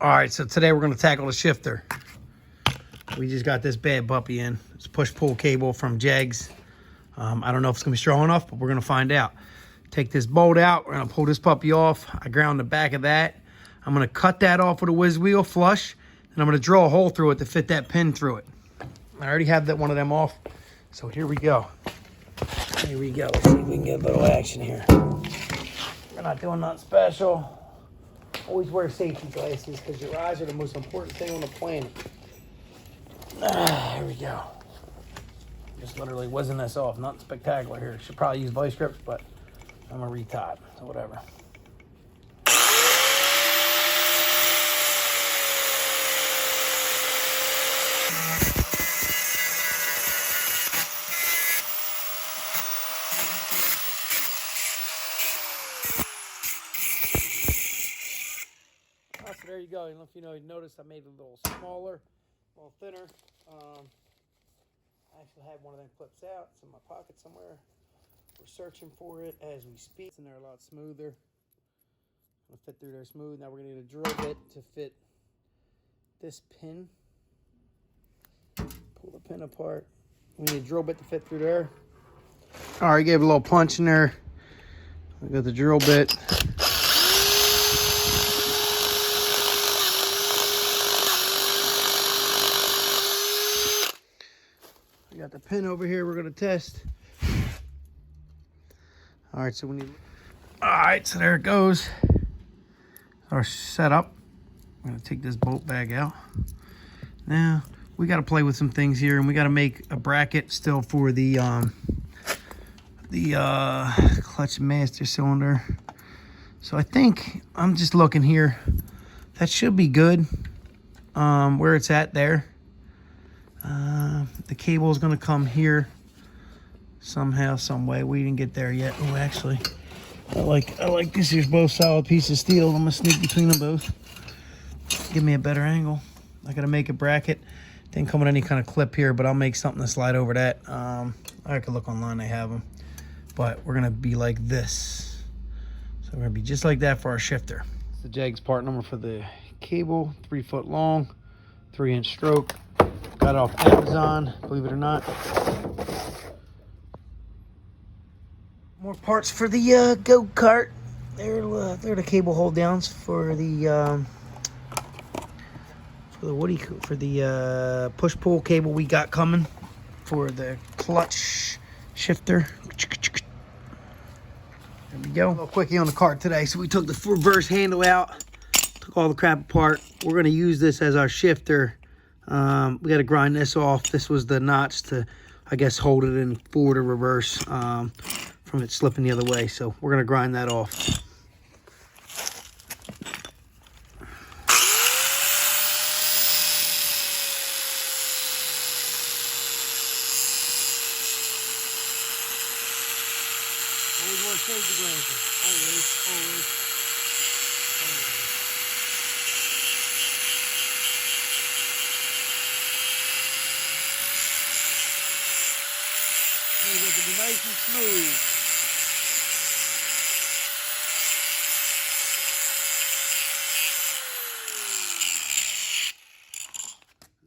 All right, so today we're going to tackle the shifter. We just got this bad puppy in. It's a push-pull cable from Jegs. I don't know if it's going to be strong enough, but we're going to find out. Take this bolt out. We're going to pull this puppy off. I ground the back of that. I'm going to cut that off with a whiz wheel flush, and I'm going to drill a hole through it to fit that pin through it. I already have that one of them off, so here we go. Here we go. Let's see if we can get a little action here. We're not doing nothing special. Always wear safety glasses because your eyes are the most important thing on the planet. Here we go. Just literally whizzing this off. Nothing spectacular here. Should probably use vice grips, but I'm gonna retie it, so whatever. So there you go. I don't know if you noticed I made it a little smaller, a little thinner. I actually had one of them clips out. It's in my pocket somewhere. We're searching for it as we speak. And they're a lot smoother. It'll fit through there smooth. Now we're gonna need a drill bit to fit this pin. Pull the pin apart. We need a drill bit to fit through there. All right, gave it a little punch in there. We got the drill bit. We got the pin over here we're gonna test. All right, so we need. All right, so there it goes. Our setup. I'm gonna take this bolt bag out. Now we got to play with some things here, and we got to make a bracket still for the clutch master cylinder. So I think I'm just looking here. That should be good. Where it's at there. The cable is gonna come here somehow, some way. We didn't get there yet. Oh, actually, I like this. Here's both solid pieces of steel. I'm gonna sneak between them both. Give me a better angle. I gotta make a bracket. Didn't come with any kind of clip here, but I'll make something to slide over that. I could look online, they have them. But we're gonna be like this. So we're gonna be just like that for our shifter. It's the Jegs part number for the cable, 3 foot long, 3-inch stroke. Got it off Amazon, believe it or not. More parts for the go-kart. They're the cable hold downs for the push-pull cable we got coming for the clutch shifter. There we go. A little quickie on the kart today. So we took the reverse handle out, took all the crap apart. We're gonna use this as our shifter. We got to grind this off. This was the notch to, I guess, hold it in forward or reverse from it slipping the other way. So we're going to grind that off. Always want safety glasses. Always. It to be nice and smooth.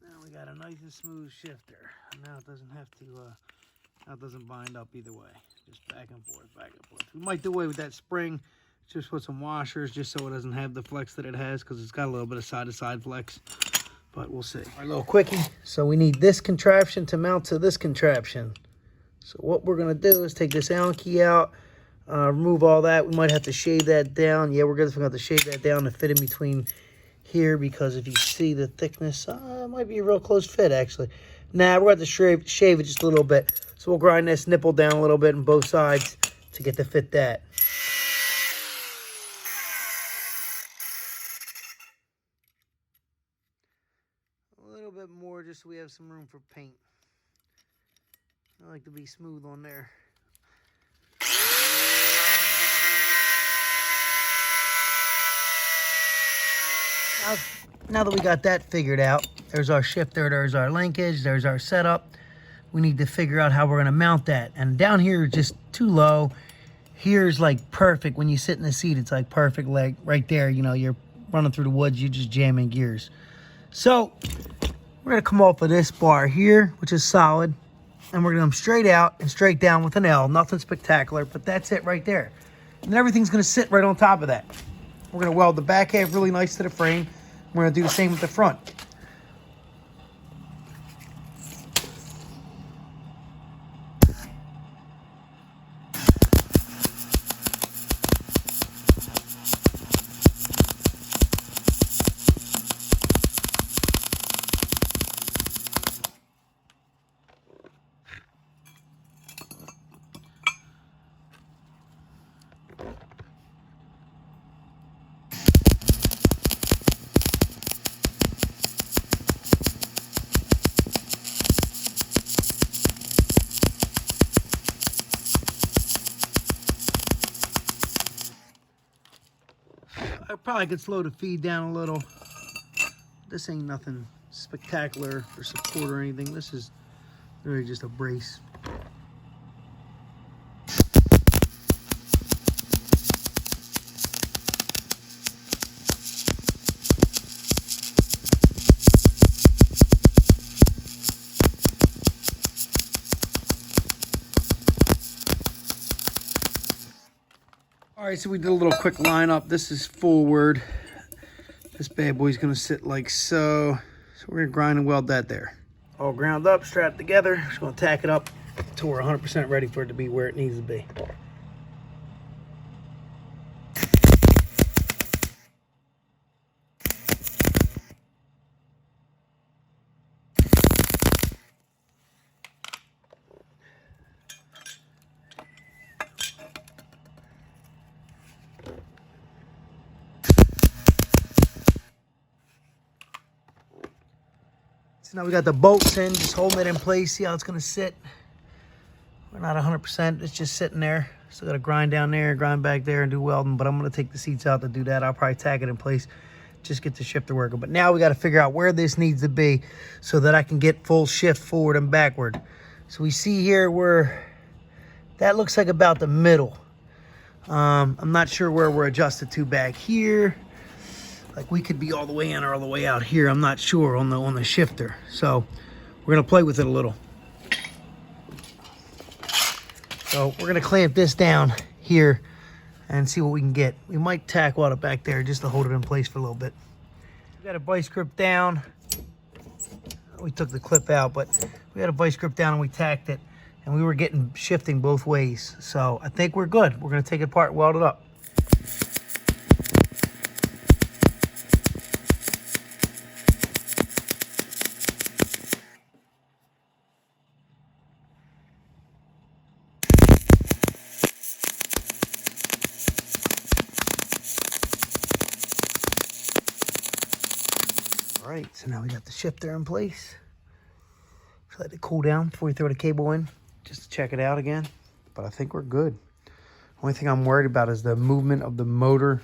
Now we got a nice and smooth shifter. Now it doesn't have to, now it doesn't bind up either way. Just back and forth, back and forth. We might do away with that spring, just put some washers, just so it doesn't have the flex that it has, because it's got a little bit of side-to-side flex. But we'll see. Our little quickie. So we need this contraption to mount to this contraption. So what we're going to do is take this Allen key out, remove all that. We might have to shave that down. Yeah, we're going to have to shave that down to fit in between here, because if you see the thickness, it might be a real close fit, actually. Nah, we're going to have to shave it just a little bit. So we'll grind this nipple down a little bit on both sides to get to fit that. A little bit more just so we have some room for paint. I like to be smooth on there. Now that we got that figured out, there's our shifter, there's our linkage, there's our setup. We need to figure out how we're gonna mount that. And down here is just too low. Here's like perfect. When you sit in the seat, it's like perfect, like right there, you know, you're running through the woods, you're just jamming gears. So we're gonna come off of this bar here, which is solid, and we're gonna come straight out and straight down with an L. Nothing spectacular, but that's it right there. And then everything's gonna sit right on top of that. We're gonna weld the back half really nice to the frame. We're gonna do the same with the front. I probably could slow the feed down a little. This ain't nothing spectacular for support or anything. This is really just a brace. All right, so we did a little quick lineup. This is forward. This bad boy's gonna sit like so. So we're gonna grind and weld that there. All ground up, strapped together. Just gonna tack it up till we're 100% ready for it to be where it needs to be. So now we got the bolts in, just holding it in place. See how it's gonna sit? We're not 100%, it's just sitting there. Still gotta grind down there, grind back there and do welding, but I'm gonna take the seats out to do that. I'll probably tack it in place, just get the shifter working. But now we gotta figure out where this needs to be so that I can get full shift forward and backward. So we see here where, that looks like about the middle. I'm not sure where we're adjusted to back here. Like we could be all the way in or all the way out here. I'm not sure on the shifter. So we're gonna play with it a little. So we're gonna clamp this down here and see what we can get. We might tack weld it back there just to hold it in place for a little bit. We got a vice grip down. We took the clip out, but we had a vice grip down and we tacked it. And we were getting shifting both ways. So I think we're good. We're gonna take it apart and weld it up. All right, so now we got the shifter in place. Just let it cool down before we throw the cable in, just to check it out again. But I think we're good. Only thing I'm worried about is the movement of the motor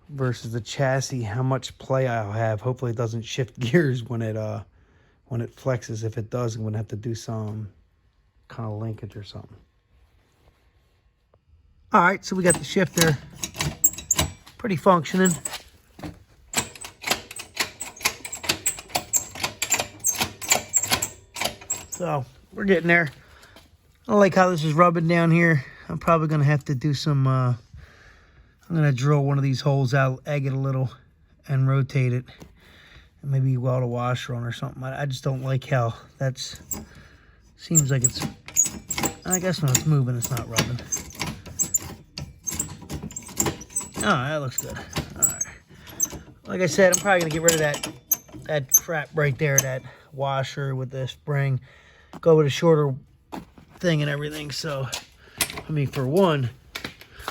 versus the chassis, how much play I'll have. Hopefully it doesn't shift gears when it flexes. If it does, I'm gonna have to do some kind of linkage or something. All right, so we got the shifter pretty functioning. So we're getting there. I don't like how this is rubbing down here. I'm probably gonna have to do some, I'm gonna drill one of these holes out, egg it a little and rotate it. And maybe weld a washer on or something. I just don't like how that's, seems like it's, I guess when it's moving, it's not rubbing. Oh, that looks good. All right. Like I said, I'm probably gonna get rid of that crap right there, that washer with the spring. Go with a shorter thing and everything. So, I mean, for one,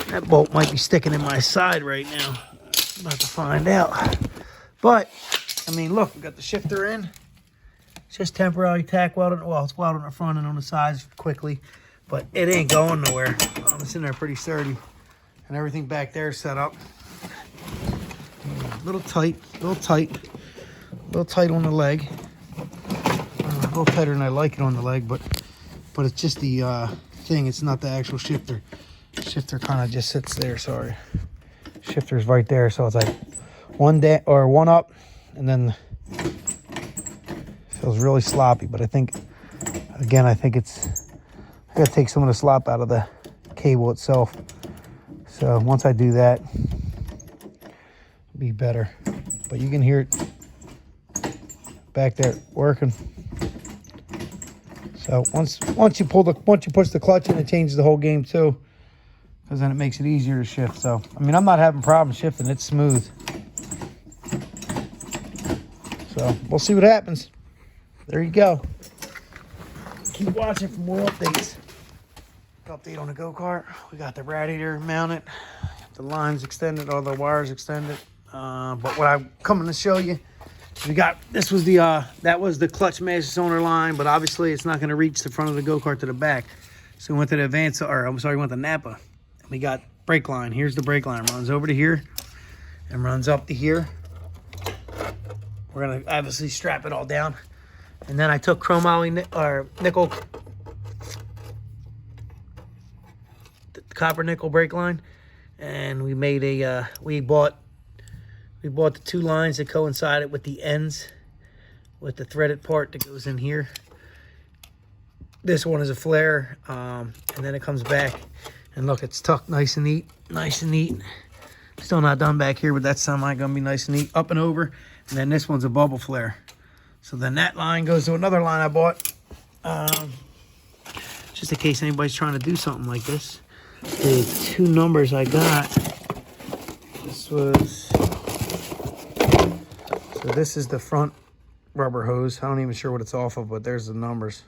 that bolt might be sticking in my side right now. I'm about to find out. But, I mean, look, we got the shifter in. It's just temporarily tack welded. Well, it's welded on the front and on the sides quickly, but it ain't going nowhere. It's in there pretty sturdy. And everything back there is set up. A little tight on the leg. A little tighter than I like it on the leg, but it's just the thing. It's not the actual shifter. Shifter kind of just sits there. Sorry, shifter's right there, so it's like one up, and then feels really sloppy. But I think, again, I gotta take some of the slop out of the cable itself. So once I do that, it'll be better. But you can hear it back there working. So once you push the clutch in, it changes the whole game too, because then it makes it easier to shift. So I mean, I'm not having problems shifting. It's smooth. So we'll see what happens. There you go. Keep watching for more updates. Update on the go-kart. We got the radiator mounted, the lines extended, all the wires extended. But what I'm coming to show you, this was that was the clutch master cylinder line, but obviously it's not going to reach the front of the go-kart to the back. So we went to the we went to Napa. And we got brake line. Here's the brake line. It runs over to here and runs up to here. We're going to obviously strap it all down. And then I took nickel, copper nickel brake line, and we made we bought the two lines that coincided with the ends, with the threaded part that goes in here. This one is a flare, and then it comes back, and look, it's tucked nice and neat. Still not done back here, but that's semi gonna be nice and neat up and over. And then this one's a bubble flare. So then that line goes to another line I bought, just in case anybody's trying to do something like this. The two numbers I got, so this is the front rubber hose. I'm not even sure what it's off of, but there's the numbers.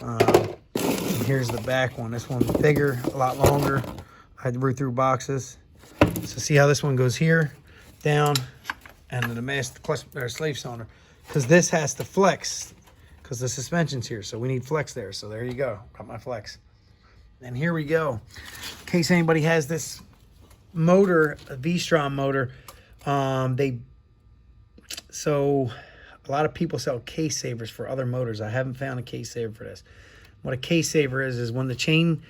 And here's the back one. This one's bigger, a lot longer. I had to root through boxes. So see how this one goes here, down, and then the master clutch or slave cylinder. Because this has to flex, because the suspension's here. So we need flex there. So there you go. Got my flex. And here we go. In case anybody has this motor, a V-Strom motor, so a lot of people sell case savers for other motors. I haven't found a case saver for this. What a case saver is when the chain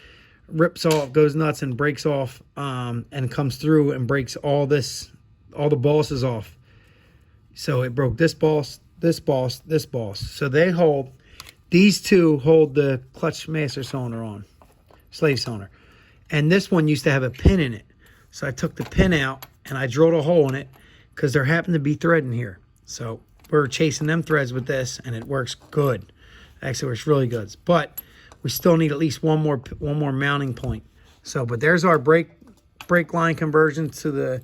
rips off, goes nuts and breaks off, and comes through and breaks all the bosses off. So it broke this boss, this boss, this boss. So these two hold the clutch master cylinder on, slave cylinder. And this one used to have a pin in it. So I took the pin out and I drilled a hole in it because there happened to be thread in here. So we're chasing them threads with this, and it works good. Actually, works really good. But we still need at least one more mounting point. So, but there's our brake line conversion to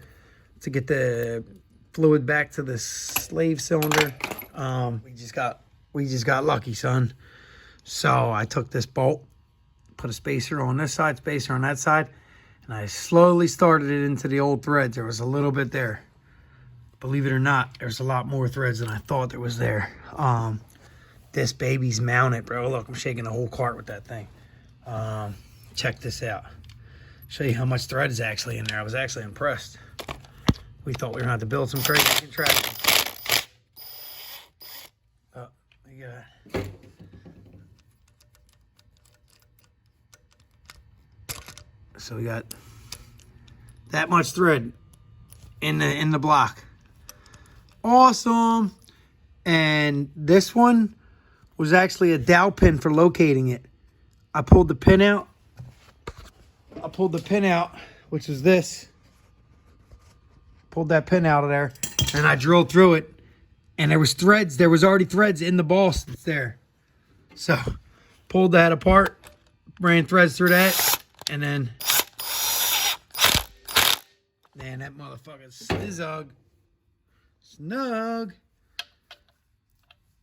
get the fluid back to the slave cylinder. We just got lucky, son. So I took this bolt, put a spacer on this side, spacer on that side, and I slowly started it into the old threads. There was a little bit there. Believe it or not, there's a lot more threads than I thought there was there. This baby's mounted, bro. Look, I'm shaking the whole cart with that thing. Check this out. Show you how much thread is actually in there. I was actually impressed. We thought we were going to have to build some crazy contraptions. Oh, we got... So we got that much thread in the block. Awesome. And this one was actually a dowel pin for locating it. I pulled the pin out. Which is this. Pulled that pin out of there, and I drilled through it, and there was threads. There was already threads in the boss that's there. So pulled that apart, ran threads through that, and then man, that motherfucker snug.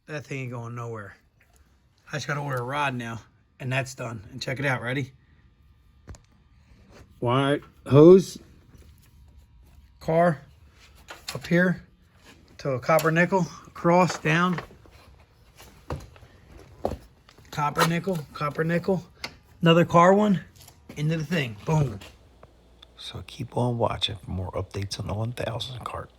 That thing ain't going nowhere. I just gotta order a rod now, and that's done. And check it out. Ready? Wire hose, car up here to a copper nickel, across, down, copper nickel, another car one, into the thing, boom. So keep on watching for more updates on the 1000 cart.